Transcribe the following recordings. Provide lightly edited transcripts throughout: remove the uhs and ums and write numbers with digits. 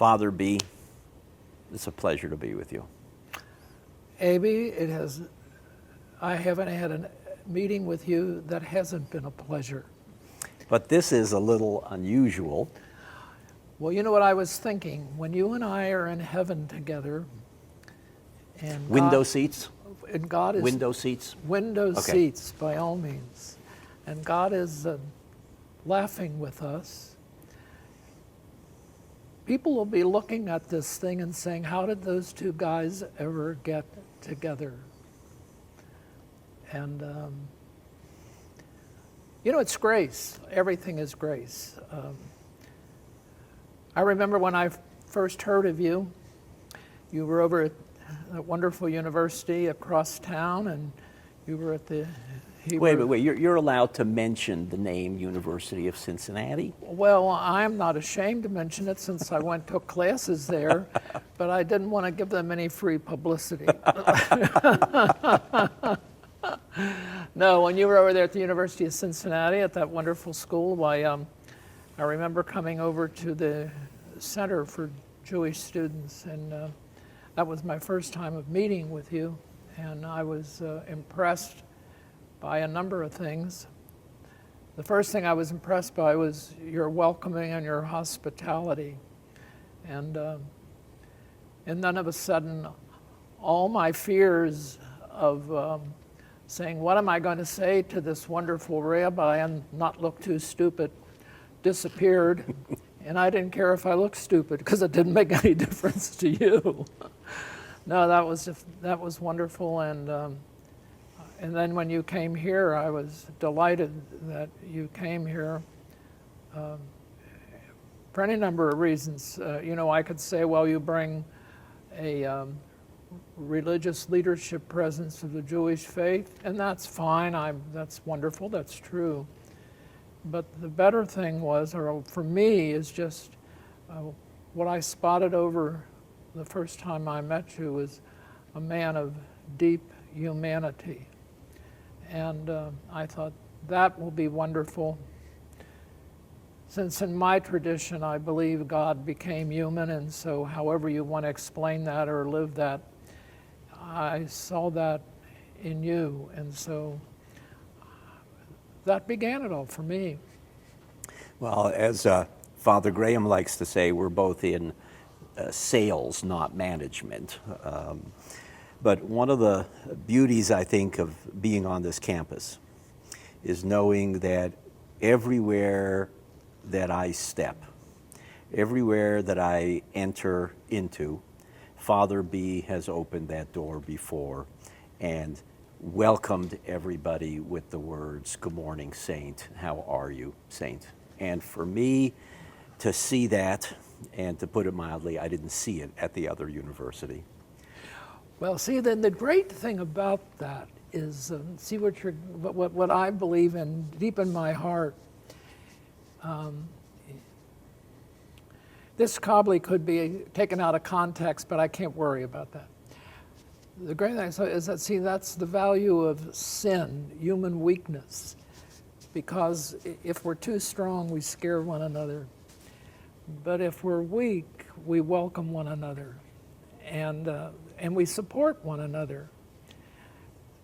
Father B, it's a pleasure to be with you. Abie, I haven't had a meeting with you that hasn't been a pleasure. But this is a little unusual. Well, you know what I was thinking? When you and I are in heaven together, and Window seats? And God is... Window seats? Window Okay. seats, by all means. And God is laughing with us. People will be looking at this thing and saying, how did those two guys ever get together? And, it's grace. Everything is grace. I remember when I first heard of you, you were over at a wonderful university across town, and you were at the Hebrew... Wait. You're allowed to mention the name University of Cincinnati? Well, I'm not ashamed to mention it since I took classes there, but I didn't want to give them any free publicity. No, when you were over there at the University of Cincinnati at that wonderful school, I remember coming over to the Center for Jewish Students, and that was my first time of meeting with you, and I was impressed by a number of things. The first thing I was impressed by was your welcoming and your hospitality. And then of a sudden, all my fears of saying, what am I going to say to this wonderful rabbi and not look too stupid, disappeared. And I didn't care if I looked stupid because it didn't make any difference to you. No, that was wonderful. And then when you came here, I was delighted that you came here for any number of reasons. I could say, well, you bring a religious leadership presence of the Jewish faith, and that's fine. That's wonderful. That's true. But the better thing was, or for me, is just what I spotted over the first time I met you was a man of deep humanity. And I thought, that will be wonderful. Since in my tradition, I believe God became human, and so however you want to explain that or live that, I saw that in you. And so that began it all for me. Well, as Father Graham likes to say, we're both in sales, not management. But one of the beauties, I think, of being on this campus is knowing that everywhere that I step, everywhere that I enter into, Father B has opened that door before and welcomed everybody with the words, "Good morning, Saint. How are you, Saint?" And for me to see that, and to put it mildly, I didn't see it at the other university. Well, see, then the great thing about that is, see what I believe in deep in my heart. This probably could be taken out of context, but I can't worry about that. The great thing is that, see, that's the value of sin, human weakness. Because if we're too strong, we scare one another. But if we're weak, we welcome one another. And we support one another.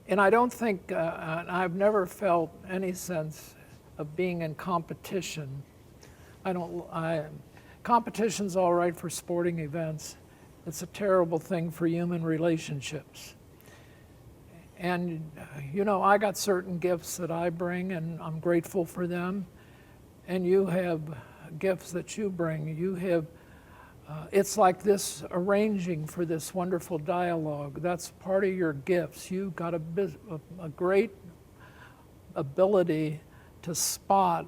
And I don't think, I've never felt any sense of being in competition. Competition's all right for sporting events. It's a terrible thing for human relationships. And, I got certain gifts that I bring, and I'm grateful for them. And you have gifts that you bring. You have, it's like this arranging for this wonderful dialogue. That's part of your gifts. You've got a great ability to spot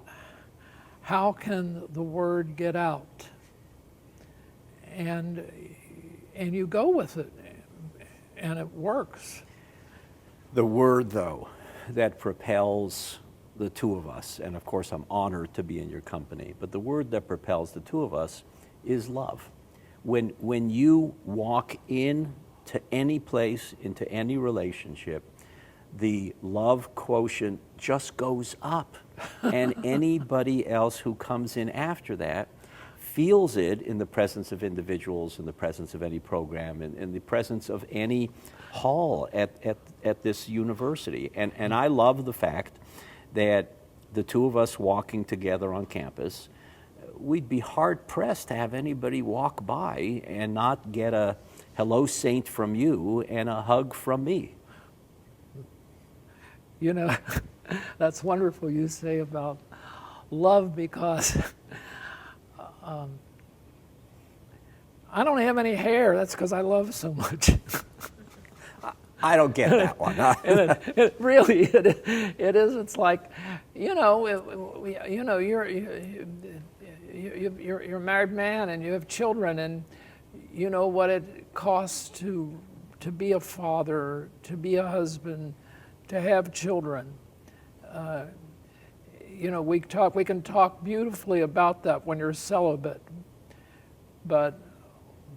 how can the word get out. And you go with it, and it works. The word, though, that propels the two of us, and of course I'm honored to be in your company, but the word that propels the two of us is love. When you walk into any place, into any relationship, the love quotient just goes up. And anybody else who comes in after that feels it in the presence of individuals, in the presence of any program, in the presence of any hall at this university. And I love the fact that the two of us walking together on campus, we'd be hard-pressed to have anybody walk by and not get a hello, Saint, from you and a hug from me. You know, that's wonderful you say about love, because I don't have any hair. That's because I love so much. I don't get that one. And it really, it is. It's like, you're a married man and you have children, and you know what it costs to be a father, to be a husband, to have children. We can talk beautifully about that when you're celibate, but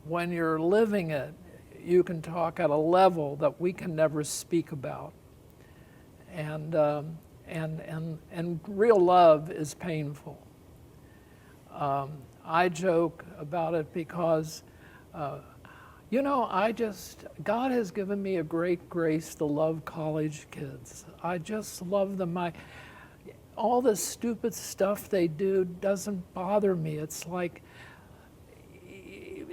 when you're living it, you can talk at a level that we can never speak about. And real love is painful. I joke about it because, God has given me a great grace to love college kids. I just love them. All the stupid stuff they do doesn't bother me. It's like,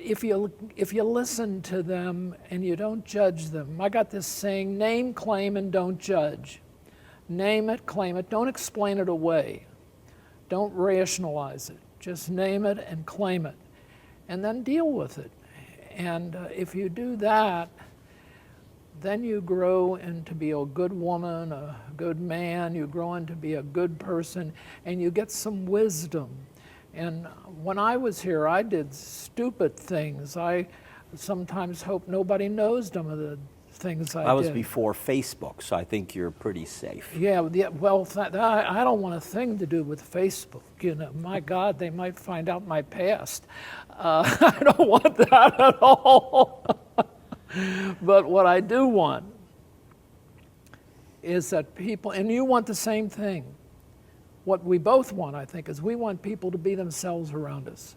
if you listen to them and you don't judge them. I got this saying: name, claim, and don't judge. Name it, claim it. Don't explain it away. Don't rationalize it. Just name it and claim it, and then deal with it. And if you do that, then you grow into be a good woman, a good man. You grow into be a good person, and you get some wisdom. And when I was here, I did stupid things. I sometimes hope nobody knows some of the things I did. That was before Facebook, so I think you're pretty safe. Yeah, well, I don't want a thing to do with Facebook. My God, they might find out my past. I don't want that at all. But what I do want is that people, and you want the same thing. What we both want, I think, is we want people to be themselves around us.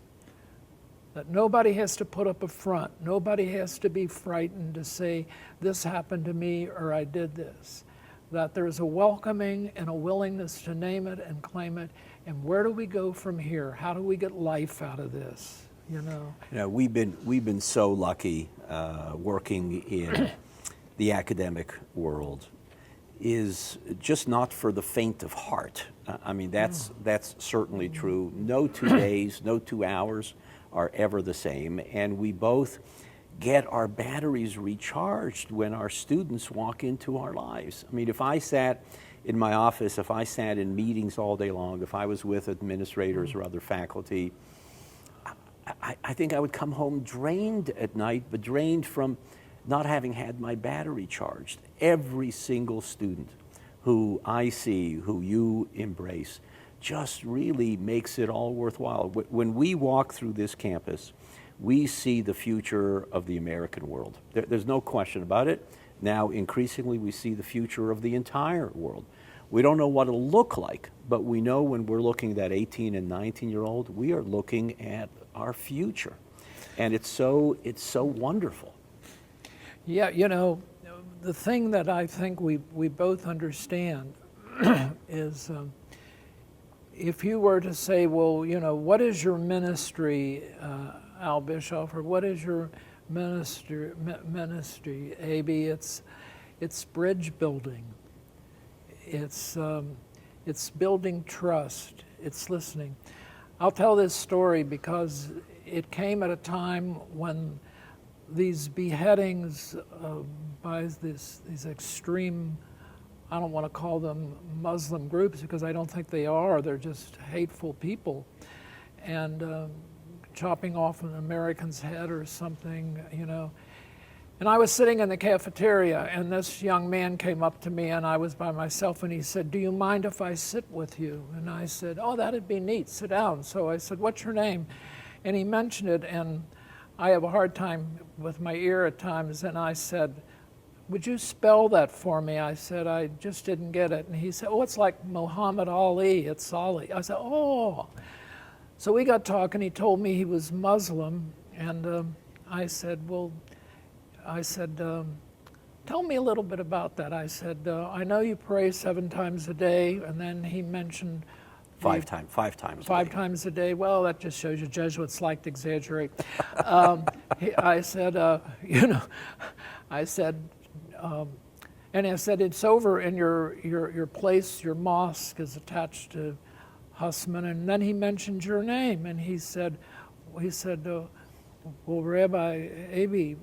That nobody has to put up a front. Nobody has to be frightened to say, this happened to me or I did this. That there's a welcoming and a willingness to name it and claim it. And where do we go from here? How do we get life out of this? We've been so lucky working in the academic world. Is just not for the faint of heart. I mean, that's certainly true. No 2 days, no 2 hours are ever the same, and we both get our batteries recharged when our students walk into our lives. I mean, if I sat in my office, if I sat in meetings all day long, if I was with administrators or other faculty, I think I would come home drained at night, but drained from not having had my battery charged. Every single student who I see, who you embrace, just really makes it all worthwhile. When we walk through this campus, we see the future of the American world. There's no question about it. Now, increasingly, we see the future of the entire world. We don't know what it'll look like, but we know when we're looking at that 18 and 19-year-old, we are looking at our future. And it's so wonderful. Yeah, the thing that I think we both understand is if you were to say, well, what is your ministry, Al Bischoff, or what is your ministry, Abie? It's bridge building. It's building trust. It's listening. I'll tell this story because it came at a time when these beheadings by these extreme, I don't want to call them Muslim groups because I don't think they are. They're just hateful people, and chopping off an American's head or something, And I was sitting in the cafeteria, and this young man came up to me, and I was by myself, and he said, "Do you mind if I sit with you?" And I said, "Oh, that'd be neat. Sit down." So I said, "What's your name?" And he mentioned it, and I have a hard time with my ear at times, and I said, "Would you spell that for me?" I said, "I just didn't get it." And he said, "Oh, it's like Muhammad Ali. It's Ali." I said, "Oh." So we got talking. He told me he was Muslim, and I said, tell me a little bit about that. I said, I know you pray 7 times a day, and then he mentioned Five times five times a day. Well, that just shows you Jesuits like to exaggerate. I said, I said, and I said, it's over in your place, your mosque is attached to Hussman. And then he mentioned your name, and he said, well, Rabbi Abie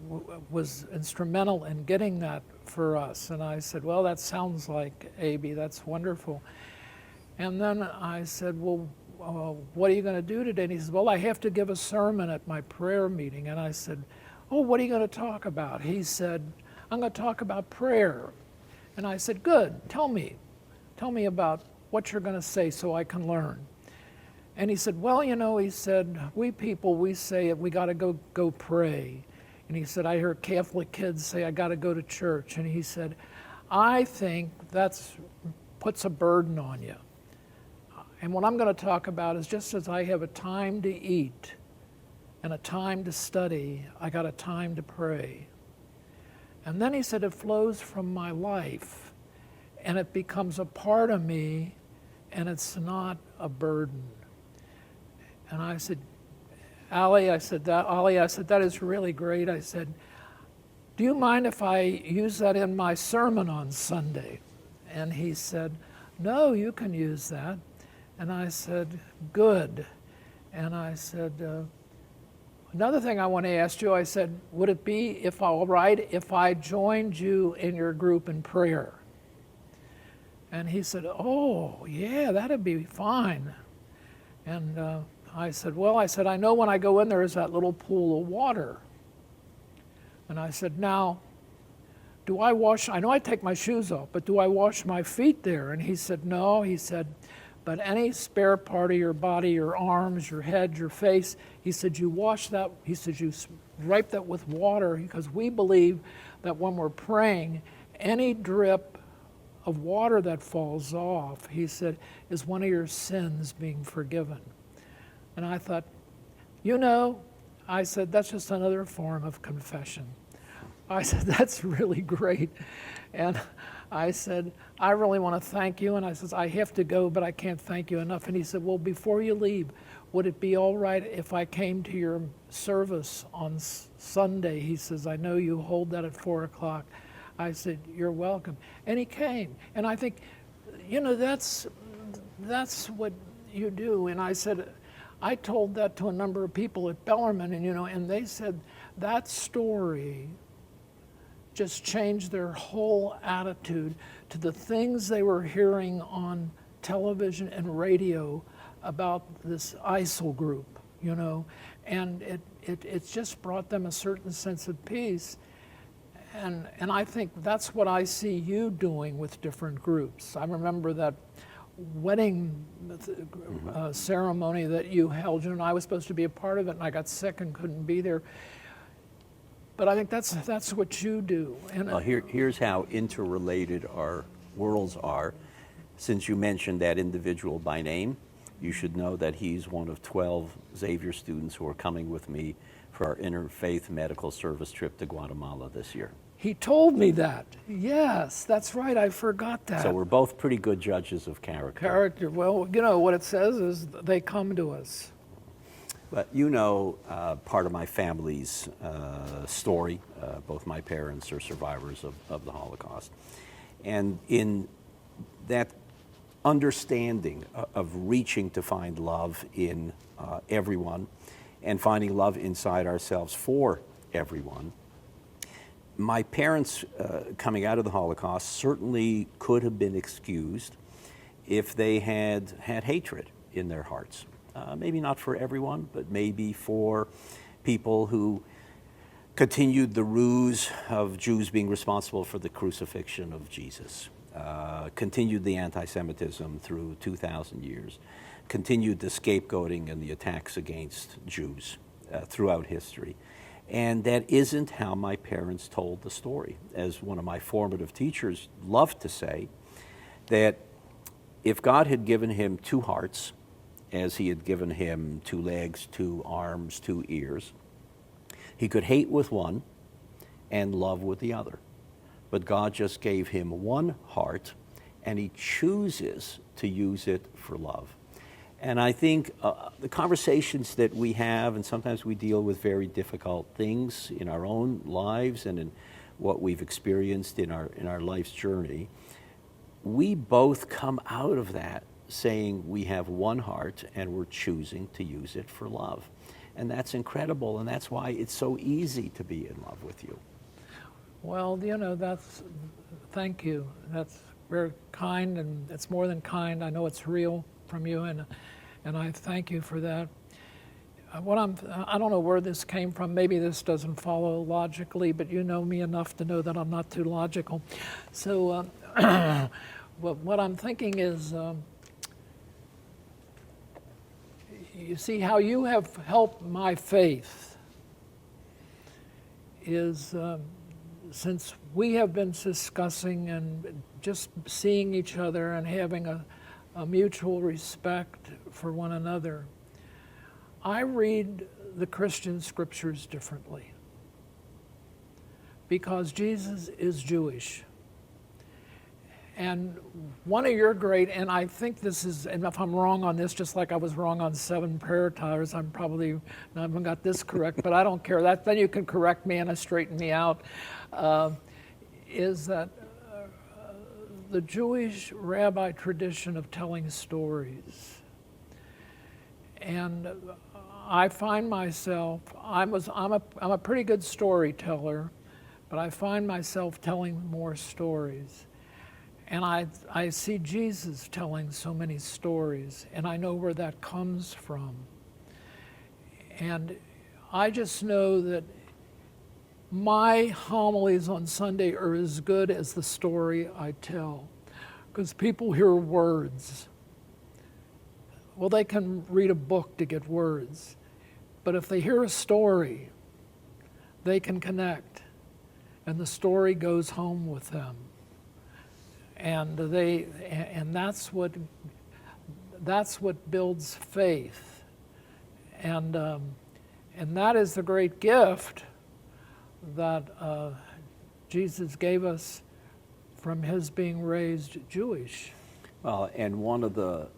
was instrumental in getting that for us. And I said, well, that sounds like Abie, that's wonderful. And then I said, well, what are you going to do today? And he said, well, I have to give a sermon at my prayer meeting. And I said, oh, what are you going to talk about? He said, I'm going to talk about prayer. And I said, good, tell me about what you're going to say so I can learn. And he said, well, he said, we people, we say we got to go pray. And he said, I hear Catholic kids say, I got to go to church. And he said, I think that's puts a burden on you. And what I'm going to talk about is just as I have a time to eat and a time to study, I got a time to pray. And then he said, it flows from my life and it becomes a part of me and it's not a burden. And I said, Ali, I said, that is really great. I said, do you mind if I use that in my sermon on Sunday? And he said, no, you can use that. And I said, good. And I said, another thing I want to ask you, I said, would it be all right if I joined you in your group in prayer? And he said, oh, yeah, that'd be fine. And I said, I know when I go in there is that little pool of water. And I said, now, do I wash, I know I take my shoes off, but do I wash my feet there? And he said, no. He said, but any spare part of your body, your arms, your head, your face, he said, you wash that, he said, you wipe that with water, because we believe that when we're praying, any drip of water that falls off, he said, is one of your sins being forgiven. And I thought, I said, that's just another form of confession. I said, that's really great. And I said, I really want to thank you. And I said, I have to go, but I can't thank you enough. And he said, well, before you leave, would it be all right if I came to your service on Sunday? He says, I know you hold that at 4 o'clock. I said, you're welcome. And he came. And I think, that's what you do. And I said, I told that to a number of people at Bellarmine, and they said that story just changed their whole attitude to the things they were hearing on television and radio about this ISIL group, and it just brought them a certain sense of peace. And I think that's what I see you doing with different groups. I remember that wedding ceremony that you held, and I was supposed to be a part of it, and I got sick and couldn't be there. But I think that's what you do. And well, here's how interrelated our worlds are. Since you mentioned that individual by name, you should know that he's one of 12 Xavier students who are coming with me for our interfaith medical service trip to Guatemala this year. He told me that. Yes, that's right. I forgot that. So we're both pretty good judges of character. Well, what it says is they come to us. But part of my family's story, both my parents are survivors of the Holocaust. And in that understanding of reaching to find love in everyone and finding love inside ourselves for everyone, my parents coming out of the Holocaust certainly could have been excused if they had hatred in their hearts. Maybe not for everyone, but maybe for people who continued the ruse of Jews being responsible for the crucifixion of Jesus, continued the anti-Semitism through 2,000 years, continued the scapegoating and the attacks against Jews throughout history. And that isn't how my parents told the story. As one of my formative teachers loved to say, that if God had given him 2 hearts as he had given him 2 legs, 2 arms, 2 ears. He could hate with one and love with the other. But God just gave him one heart, and he chooses to use it for love. And I think the conversations that we have, and sometimes we deal with very difficult things in our own lives and in what we've experienced in our life's journey, we both come out of that saying we have one heart and we're choosing to use it for love. And that's incredible, and that's why it's so easy to be in love with you. Well, thank you. That's very kind, and it's more than kind. I know it's real from you, and I thank you for that. I don't know where this came from. Maybe this doesn't follow logically, but you know me enough to know that I'm not too logical. So what I'm thinking is, you see how you have helped my faith is since we have been discussing and just seeing each other and having a mutual respect for one another, I read the Christian scriptures differently because Jesus is Jewish. And one of your great, and I think this is, and if I'm wrong on this, just like I was wrong on 7 prayer towers, I'm probably not even got this correct, but I don't care. Then you can correct me and straighten me out, is that the Jewish rabbi tradition of telling stories. And I find myself, I'm a pretty good storyteller, but I find myself telling more stories. And I see Jesus telling so many stories, and I know where that comes from. And I just know that my homilies on Sunday are as good as the story I tell, because people hear words. Well, they can read a book to get words, but if they hear a story, they can connect, and the story goes home with them. And that's what builds faith, and that is the great gift that Jesus gave us from his being raised Jewish. Well, and one of the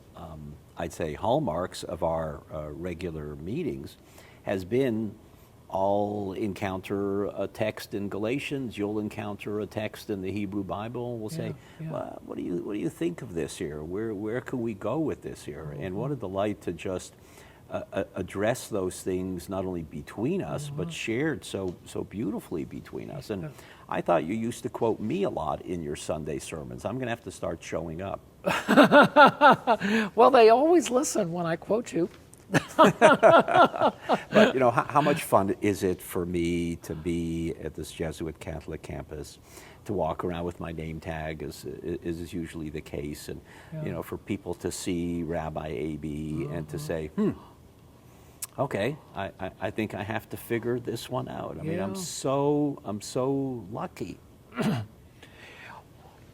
I'd say hallmarks of our regular meetings has been I'll encounter a text in Galatians, you'll encounter a text in the Hebrew Bible. We'll say, well, what do you think of this here? Where can we go with this here? Mm-hmm. And what a delight to just address those things not only between us, mm-hmm. but shared so beautifully between us. And I thought you used to quote me a lot in your Sunday sermons. I'm going to have to start showing up. Well, they always listen when I quote you. But how much fun is it for me to be at this Jesuit Catholic campus, to walk around with my name tag, as is usually the case, and for people to see Rabbi Abie and to say, okay, I think I have to figure this one out. I mean, I'm so lucky.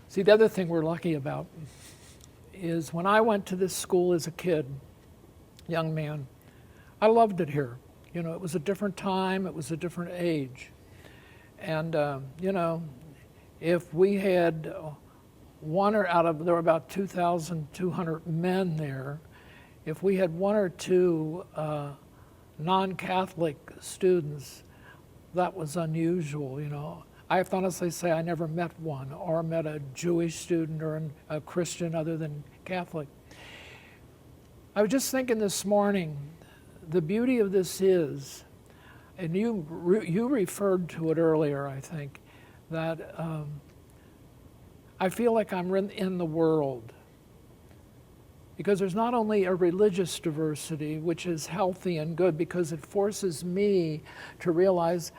See, the other thing we're lucky about is when I went to this school as a kid, young man, I loved it here. It was a different time, it was a different age. And, if we had there were about 2,200 men there, if we had 1 or 2 non-Catholic students, that was unusual, I have to honestly say I never met one, or met a Jewish student or a Christian other than Catholic. I was just thinking this morning, the beauty of this is, and you referred to it earlier, I think, that I feel like I'm in the world. Because there's not only a religious diversity, which is healthy and good, because it forces me to realize,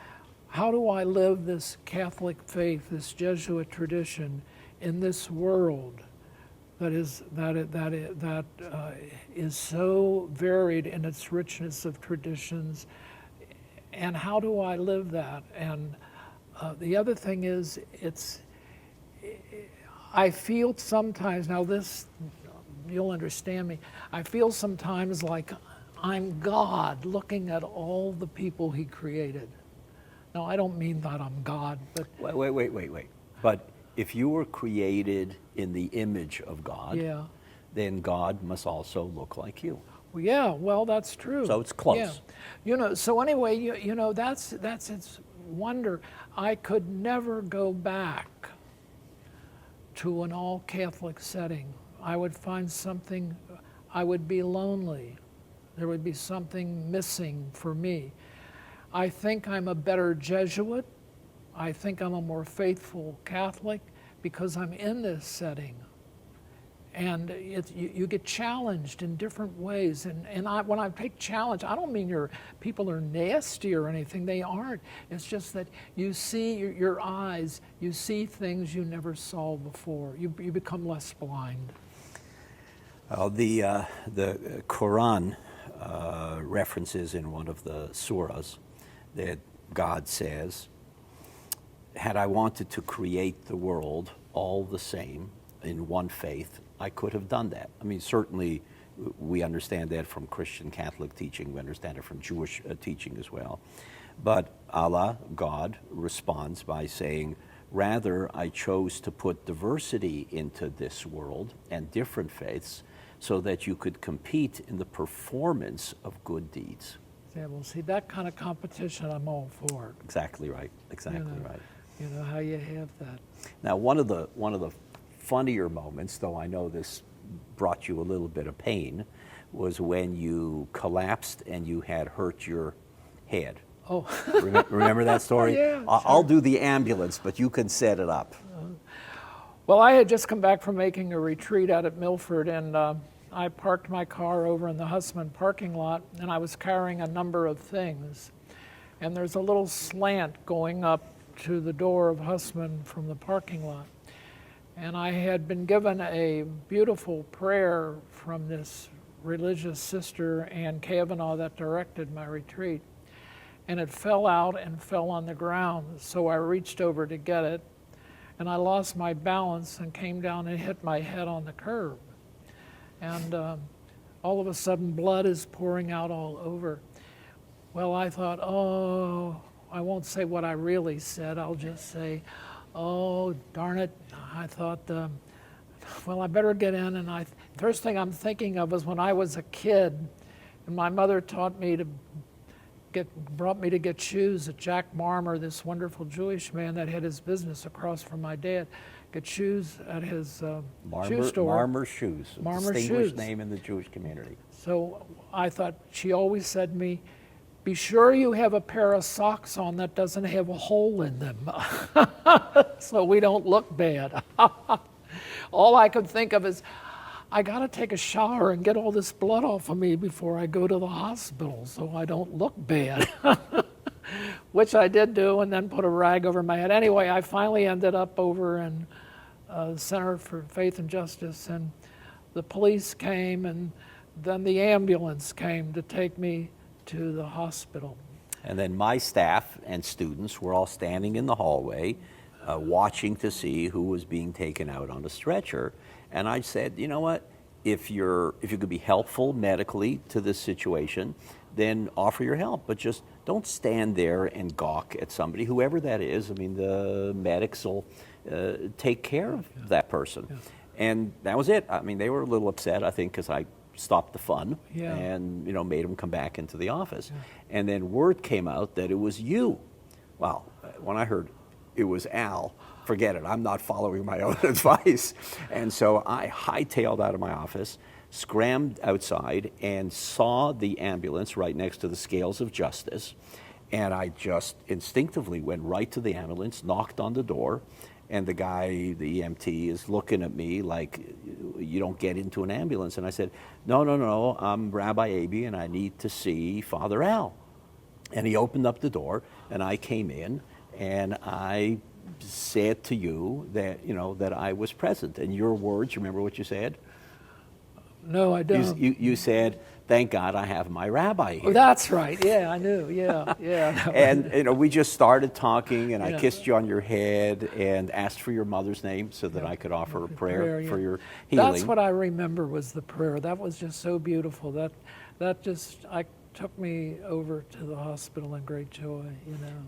how do I live this Catholic faith, this Jesuit tradition, in this world that is so varied in its richness of traditions, and how do I live that? And the other thing is, I feel sometimes, now this you'll understand me. I feel sometimes like I'm God looking at all the people he created. Now, I don't mean that I'm God, but Wait. But if you were created in the image of God, yeah. then God must also look like you. Well, yeah, well, that's true. So it's close. Yeah. You know, so anyway, you know, that's its wonder. I could never go back to an all-Catholic setting. I would find something, I would be lonely. There would be something missing for me. I think I'm a better Jesuit. I think I'm a more faithful Catholic because I'm in this setting. And you get challenged in different ways. And when I take challenge, I don't mean people are nasty or anything. They aren't. It's just that you see your eyes, you see things you never saw before. You become less blind. The Quran references in one of the surahs that God says, had I wanted to create the world all the same in one faith, I could have done that. I mean, certainly we understand that from Christian Catholic teaching, we understand it from Jewish teaching as well. But Allah, God, responds by saying, rather, I chose to put diversity into this world and different faiths so that you could compete in the performance of good deeds. Yeah, well, see, that kind of competition I'm all for. Exactly right, exactly right. You know how you have that. Now, one of the funnier moments, though I know this brought you a little bit of pain, was when you collapsed and you had hurt your head. Oh. Remember that story? Yeah, I'll do the ambulance, but you can set it up. Well, I had just come back from making a retreat out at Milford, and I parked my car over in the Hussman parking lot, and I was carrying a number of things. And there's a little slant going up to the door of Hussman from the parking lot. And I had been given a beautiful prayer from this religious sister, Ann Kavanaugh, that directed my retreat. And it fell out and fell on the ground, so I reached over to get it. And I lost my balance and came down and hit my head on the curb. And all of a sudden, blood is pouring out all over. Well, I thought, oh, I won't say what I really said. I'll just say, oh, darn it. I thought, well, I better get in. And first thing I'm thinking of is when I was a kid, and my mother brought me to get shoes at Jack Marmer, this wonderful Jewish man that had his business across from my dad, get shoes at his shoe store. Marmer Shoes, Marmer distinguished Shoes. name in the Jewish community. So I thought, she always said to me, be sure you have a pair of socks on that doesn't have a hole in them, so we don't look bad. All I could think of is, I got to take a shower and get all this blood off of me before I go to the hospital so I don't look bad, which I did do, and then put a rag over my head. Anyway, I finally ended up over in the Center for Faith and Justice, and the police came, and then the ambulance came to take me to the hospital. And then my staff and students were all standing in the hallway watching to see who was being taken out on a stretcher. And I said, you know what, if you could be helpful medically to this situation, then offer your help. But just don't stand there and gawk at somebody, whoever that is. I mean, the medics will take care of that person. Yeah. And that was it. I mean, they were a little upset, I think, because I stopped the fun and made them come back into the office. Yeah. And then word came out that it was you. Well, when I heard it was Al, forget it, I'm not following my own advice. And so I hightailed out of my office, scrammed outside, and saw the ambulance right next to the scales of justice. And I just instinctively went right to the ambulance, knocked on the door, and the guy, the EMT, is looking at me like, you don't get into an ambulance. And I said, no, I'm Rabbi Abie, and I need to see Father Al. And he opened up the door, and I came in, and I said to you that, that I was present. And your words, remember what you said? No, I don't. You said, thank God I have my rabbi here. Oh, that's right. Yeah, I knew. Yeah, yeah. And we just started talking, and I Yeah. kissed you on your head and asked for your mother's name so that I could offer a prayer for your healing. That's what I remember was the prayer. That was just so beautiful. That just took me over to the hospital in great joy.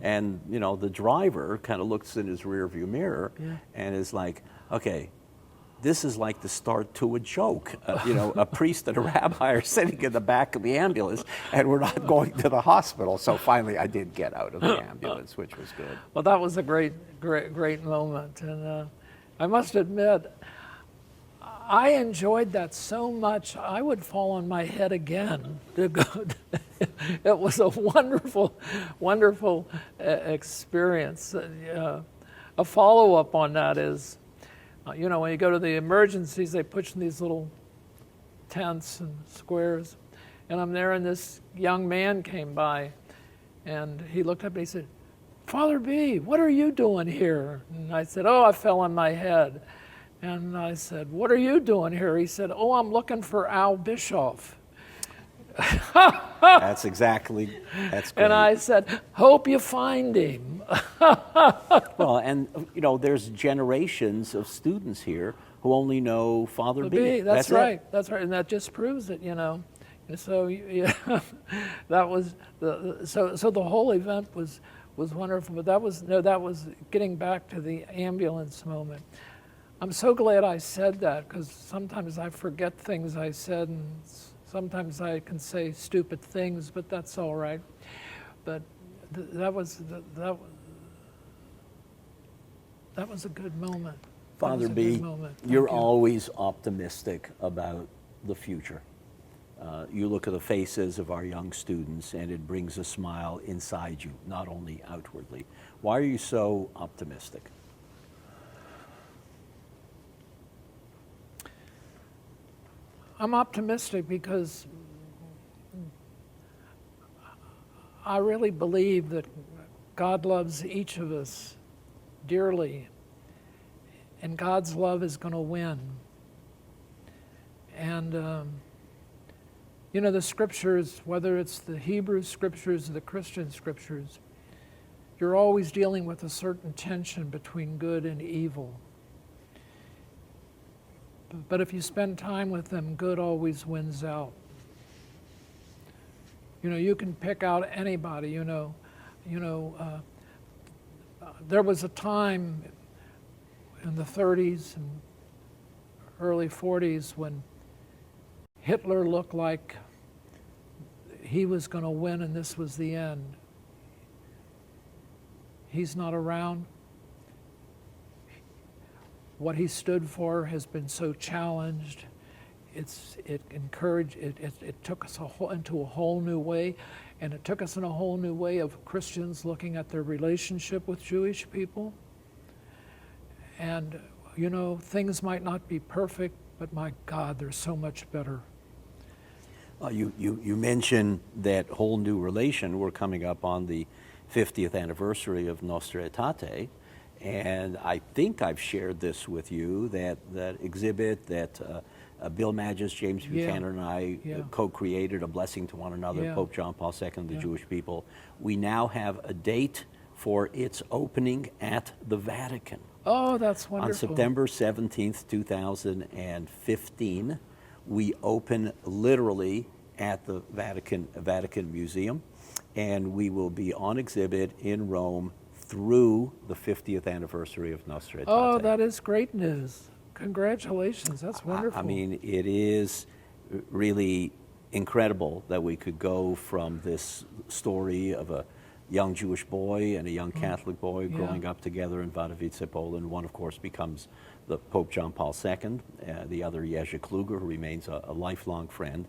And the driver kind of looks in his rearview mirror and is like, okay, this is like the start to a joke. A priest and a rabbi are sitting in the back of the ambulance, and we're not going to the hospital. So finally, I did get out of the ambulance, which was good. Well, that was a great moment, and I must admit, I enjoyed that so much. I would fall on my head again. It was a wonderful, wonderful experience. A follow-up on that is, when you go to the emergencies, they put you in these little tents and squares. And I'm there, and this young man came by, and he looked up and he said, "Father B, what are you doing here?" And I said, "Oh, I fell on my head." And I said, "What are you doing here?" He said, "Oh, I'm looking for Al Bischoff." That's great. And I said, "Hope you find him." Well, and there's generations of students here who only know Father B. That's right. That's right, and that just proves it. So that was so the whole event was wonderful. But that was getting back to the ambulance moment. I'm so glad I said that, because sometimes I forget things I said, and sometimes I can say stupid things, but that's all right. But that was a good moment. Father B, you're always optimistic about the future. You look at the faces of our young students, and it brings a smile inside you, not only outwardly. Why are you so optimistic? I'm optimistic because I really believe that God loves each of us dearly, and God's love is going to win. And the scriptures, whether it's the Hebrew scriptures or the Christian scriptures, you're always dealing with a certain tension between good and evil. But if you spend time with them, good always wins out. You can pick out anybody. There was a time in the 30s and early 40s when Hitler looked like he was going to win and this was the end. He's not around. What he stood for has been so challenged. It took us into a whole new way, and it took us in a whole new way of Christians looking at their relationship with Jewish people. And things might not be perfect, but my God, they're so much better. You mentioned that whole new relation. We're coming up on the 50th anniversary of Nostra Aetate. And I think I've shared this with you, that exhibit that Bill Magis, James Buchanan, and I co-created, A Blessing to One Another, Pope John Paul II, the Jewish people. We now have a date for its opening at the Vatican. Oh, that's wonderful. On September 17th, 2015, we open literally at the Vatican Museum, and we will be on exhibit in Rome through the 50th anniversary of Nostra Aetate. Oh, that is great news. Congratulations, that's wonderful. I mean, it is really incredible that we could go from this story of a young Jewish boy and a young Catholic boy growing up together in Wadowice, Poland. One, of course, becomes the Pope John Paul II, the other Jerzy Kluger, who remains a lifelong friend.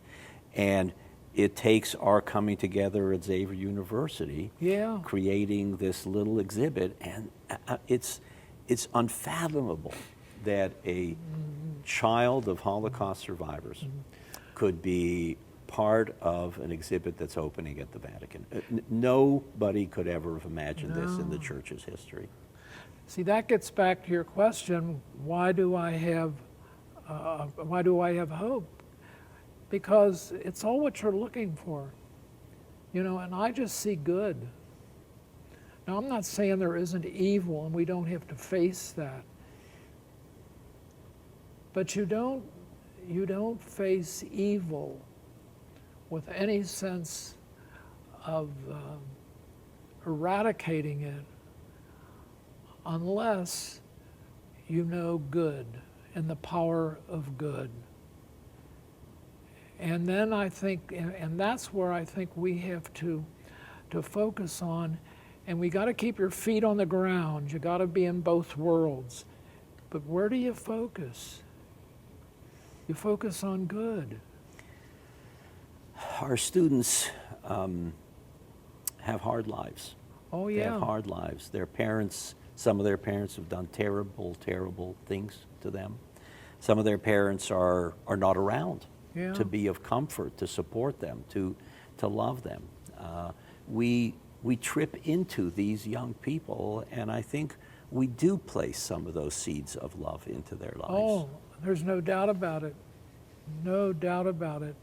And it takes our coming together at Xavier University, creating this little exhibit, and it's unfathomable that a child of Holocaust survivors could be part of an exhibit that's opening at the Vatican. Nobody could ever have imagined this in the Church's history. See, that gets back to your question: why do I have hope? because it's all what you're looking for. And I just see good. Now, I'm not saying there isn't evil and we don't have to face that. But you don't face evil with any sense of eradicating it unless you know good and the power of good. And then I think, and that's where I think we have to focus on, and we got to keep your feet on the ground. You got to be in both worlds. But where do you focus? You focus on good. Our students have hard lives. Oh, yeah. They have hard lives. Their parents, some of their parents have done terrible, terrible things to them. Some of their parents are not around to be of comfort, to support them, to love them. We trip into these young people, and I think we do place some of those seeds of love into their lives. Oh, there's no doubt about it. No doubt about it.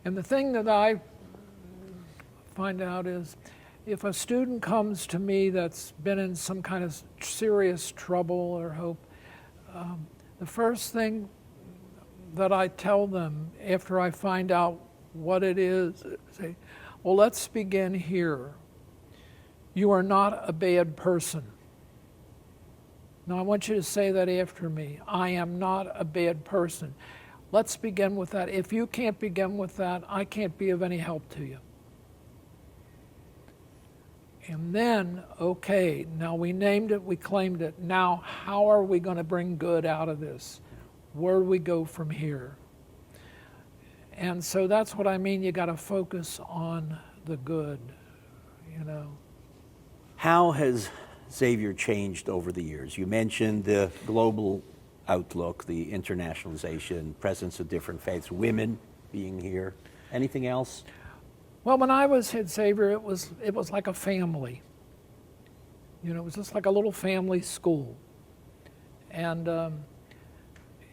And the thing that I find out is, if a student comes to me that's been in some kind of serious trouble or hope, the first thing that I tell them after I find out what it is, say, well, let's begin here. You are not a bad person. Now I want you to say that after me. I am not a bad person. Let's begin with that. If you can't begin with that, I can't be of any help to you. And then, okay, now we named it, we claimed it. Now, how are we going to bring good out of this? Where do we go from here? And so that's what I mean, you got to focus on the good, How has Xavier changed over the years? You mentioned the global outlook, the internationalization, presence of different faiths, women being here. Anything else? Well, when I was at Xavier, it was like a family. It was just like a little family school. And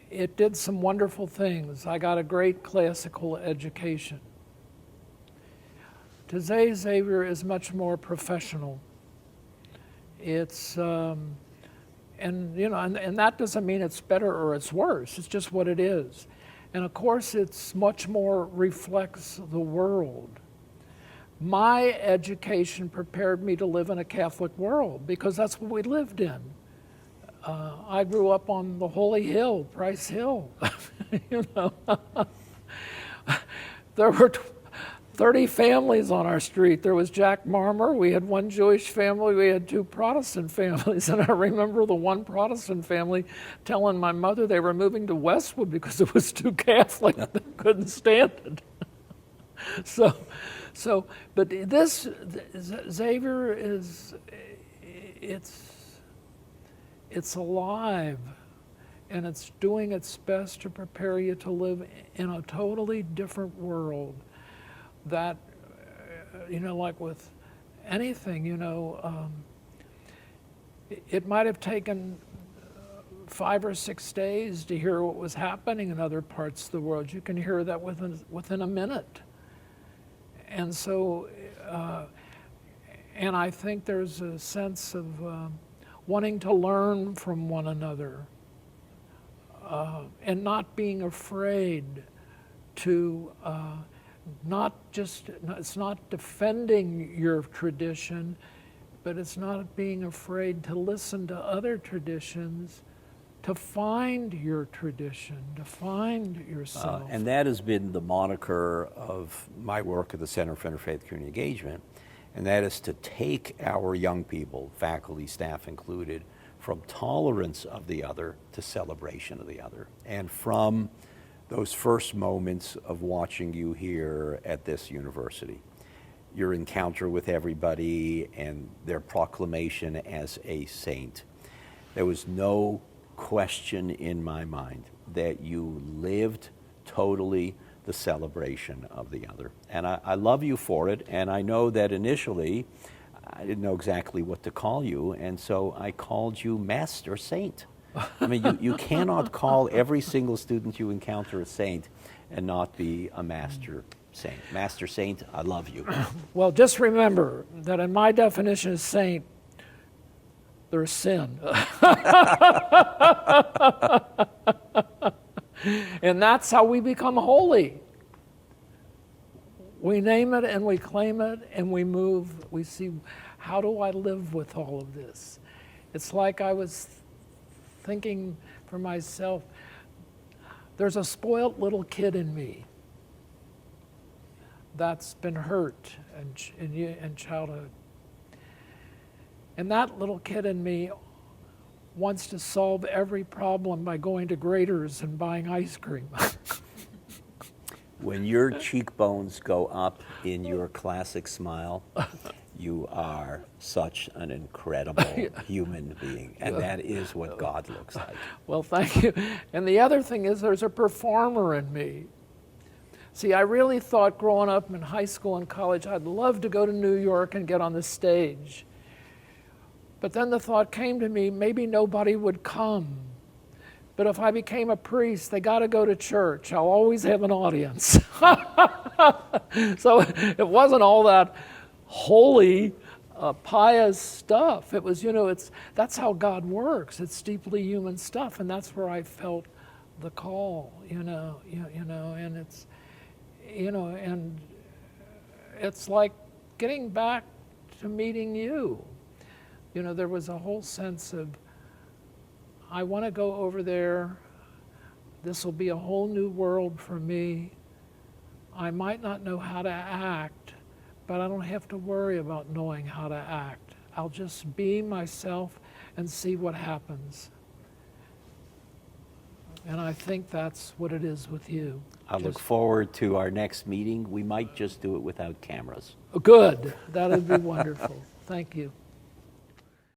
it did some wonderful things. I got a great classical education. Today, Xavier is much more professional. It's, and that doesn't mean it's better or it's worse. It's just what it is. And of course, it's much more reflects the world. My education prepared me to live in a Catholic world because that's what we lived in. I grew up on the Holy Hill, Price Hill. There were 30 families on our street. There was Jack Marmer. We had one Jewish family. We had two Protestant families. And I remember the one Protestant family telling my mother they were moving to Westwood because it was too Catholic. They couldn't stand it. But this, Xavier is, it's alive, and it's doing its best to prepare you to live in a totally different world that, like with anything, it might have taken 5 or 6 days to hear what was happening in other parts of the world. You can hear that within a minute. And so, and I think there's a sense of wanting to learn from one another and not being afraid to it's not defending your tradition, but it's not being afraid to listen to other traditions, to find your tradition, to find yourself. And that has been the moniker of my work at the Center for Interfaith Community Engagement, and that is to take our young people, faculty, staff included, from tolerance of the other to celebration of the other. And from those first moments of watching you here at this university, your encounter with everybody and their proclamation as a saint, there was no question in my mind that you lived totally the celebration of the other. And I love you for it, and I know that initially I didn't know exactly what to call you, and so I called you Master Saint. I mean, you cannot call every single student you encounter a saint and not be a master saint. Master saint, I love you. Well, just remember that in my definition of saint, there's sin. And that's how we become holy. We name it and we claim it and we move. We see, how do I live with all of this? It's like I was thinking for myself, there's a spoiled little kid in me that's been hurt in childhood. And that little kid in me wants to solve every problem by going to Grater's and buying ice cream. When your cheekbones go up in your classic smile, you are such an incredible human being. And that is what God looks like. Well, thank you. And the other thing is there's a performer in me. See, I really thought growing up in high school and college, I'd love to go to New York and get on the stage. But then the thought came to me, maybe nobody would come. But if I became a priest, they got to go to church. I'll always have an audience. So it wasn't all that holy, pious stuff. It was, that's how God works. It's deeply human stuff, and that's where I felt the call, and it's, and it's like getting back to meeting you. There was a whole sense of, I want to go over there. This will be a whole new world for me. I might not know how to act, but I don't have to worry about knowing how to act. I'll just be myself and see what happens. And I think that's what it is with you. I look forward to our next meeting. We might just do it without cameras. Good. That would be wonderful. Thank you.